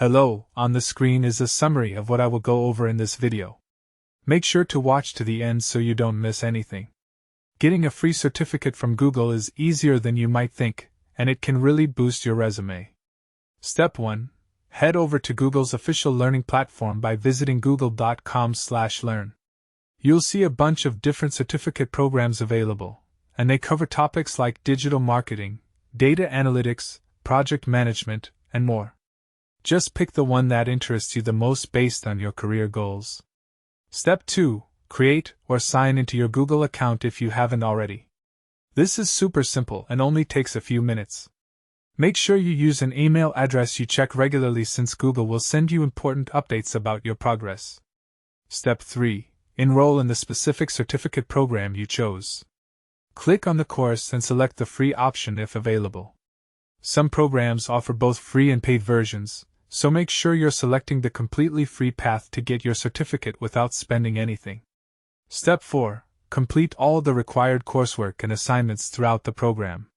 Hello, on the screen is a summary of what I will go over in this video. Make sure to watch to the end so you don't miss anything. Getting a free certificate from Google is easier than you might think, and it can really boost your resume. Step 1. Head over to Google's official learning platform by visiting google.com/learn. You'll see a bunch of different certificate programs available, and they cover topics like digital marketing, data analytics, project management, and more. Just pick the one that interests you the most based on your career goals. Step 2. Create or sign into your Google account if you haven't already. This is super simple and only takes a few minutes. Make sure you use an email address you check regularly since Google will send you important updates about your progress. Step 3. Enroll in the specific certificate program you chose. Click on the course and select the free option if available. Some programs offer both free and paid versions, so make sure you're selecting the completely free path to get your certificate without spending anything. Step 4. Complete all the required coursework and assignments throughout the program.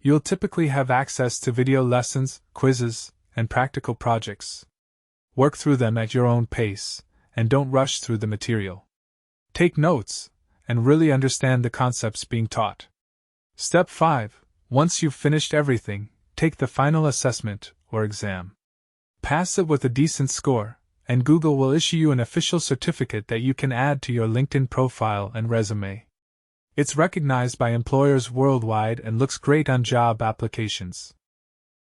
You'll typically have access to video lessons, quizzes, and practical projects. Work through them at your own pace, and don't rush through the material. Take notes, and really understand the concepts being taught. Step 5. Once you've finished everything, take the final assessment, or exam. Pass it with a decent score, and Google will issue you an official certificate that you can add to your LinkedIn profile and resume. It's recognized by employers worldwide and looks great on job applications.